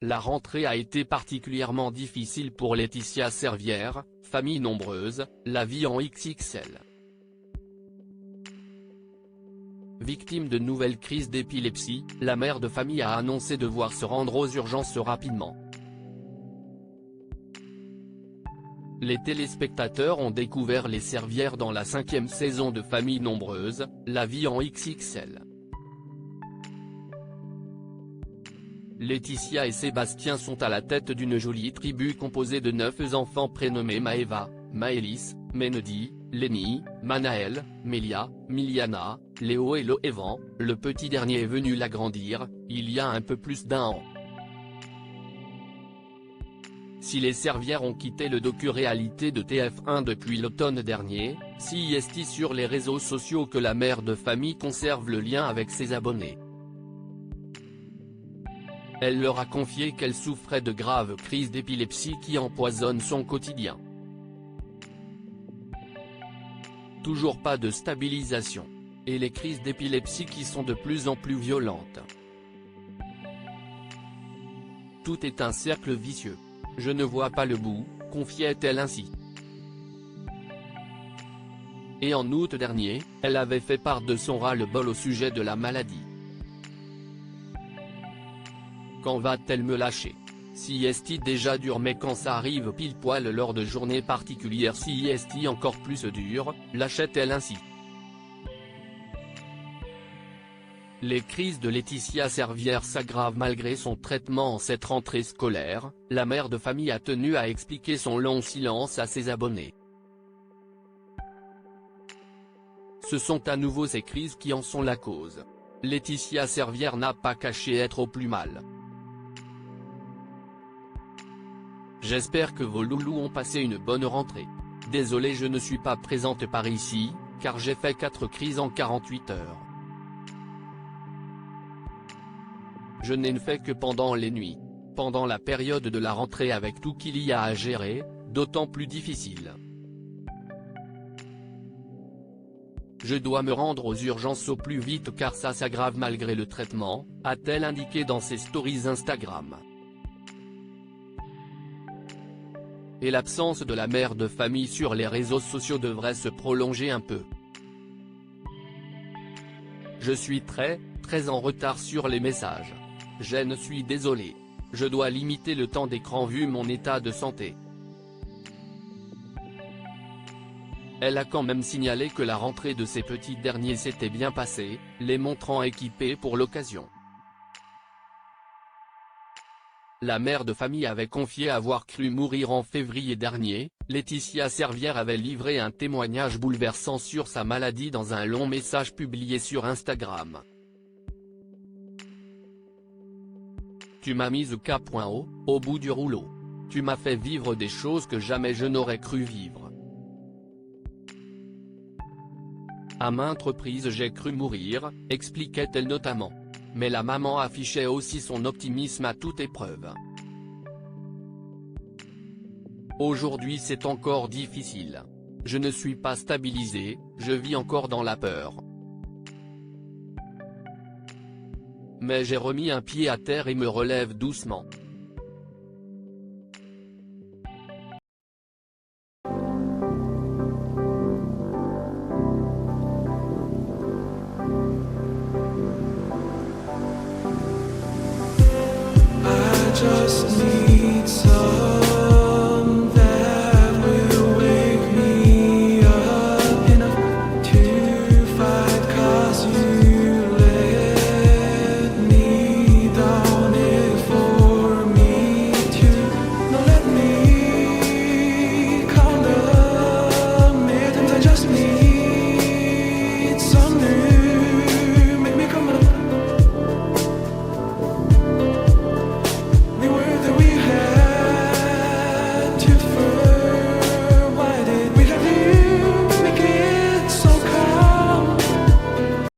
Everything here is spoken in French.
La rentrée a été particulièrement difficile pour Laetitia Servière, famille nombreuse, la vie en XXL. Victime de nouvelles crises d'épilepsie, la mère de famille a annoncé devoir se rendre aux urgences rapidement. Les téléspectateurs ont découvert les Servières dans la 5e saison de Famille nombreuse, la vie en XXL. Laetitia et Sébastien sont à la tête d'une jolie tribu composée de 9 enfants prénommés Maëva, Maëlys, Mélodie, Lénie, Manaël, Mélia, Miliana, Léo et Loévan. Le petit dernier est venu l'agrandir, il y a un peu plus d'1 an. Si les Servières ont quitté le docu-réalité de TF1 depuis l'automne dernier, si est sur les réseaux sociaux que la mère de famille conserve le lien avec ses abonnés. Elle leur a confié qu'elle souffrait de graves crises d'épilepsie qui empoisonnent son quotidien. Toujours pas de stabilisation. Et les crises d'épilepsie qui sont de plus en plus violentes. Tout est un cercle vicieux. Je ne vois pas le bout, confiait-elle ainsi. Et en août dernier, elle avait fait part de son ras-le-bol au sujet de la maladie. Quand va-t-elle me lâcher? Si est déjà dur, mais quand ça arrive pile poil lors de journées particulières, si est encore plus dur, lâchait-elle ainsi. Les crises de Laetitia Servière s'aggravent malgré son traitement en cette rentrée scolaire, la mère de famille a tenu à expliquer son long silence à ses abonnés. Ce sont à nouveau ces crises qui en sont la cause. Laetitia Servière n'a pas caché être au plus mal. J'espère que vos loulous ont passé une bonne rentrée. Désolé, je ne suis pas présente par ici, car j'ai fait 4 crises en 48 heures. Je n'ai fait que pendant les nuits. Pendant la période de la rentrée avec tout qu'il y a à gérer, d'autant plus difficile. Je dois me rendre aux urgences au plus vite car ça s'aggrave malgré le traitement, a-t-elle indiqué dans ses stories Instagram. Et l'absence de la mère de famille sur les réseaux sociaux devrait se prolonger un peu. Je suis très en retard sur les messages. Je ne suis désolé. Je dois limiter le temps d'écran vu mon état de santé. Elle a quand même signalé que la rentrée de ces petits derniers s'était bien passée, les montrant équipés pour l'occasion. La mère de famille avait confié avoir cru mourir en février dernier. Laetitia Servière avait livré un témoignage bouleversant sur sa maladie dans un long message publié sur Instagram. Tu m'as mise au bout du rouleau. Tu m'as fait vivre des choses que jamais je n'aurais cru vivre. À maintes reprises j'ai cru mourir, expliquait-elle notamment. Mais la maman affichait aussi son optimisme à toute épreuve. Aujourd'hui c'est encore difficile. Je ne suis pas stabilisée, je vis encore dans la peur. Mais j'ai remis un pied à terre et me relève doucement.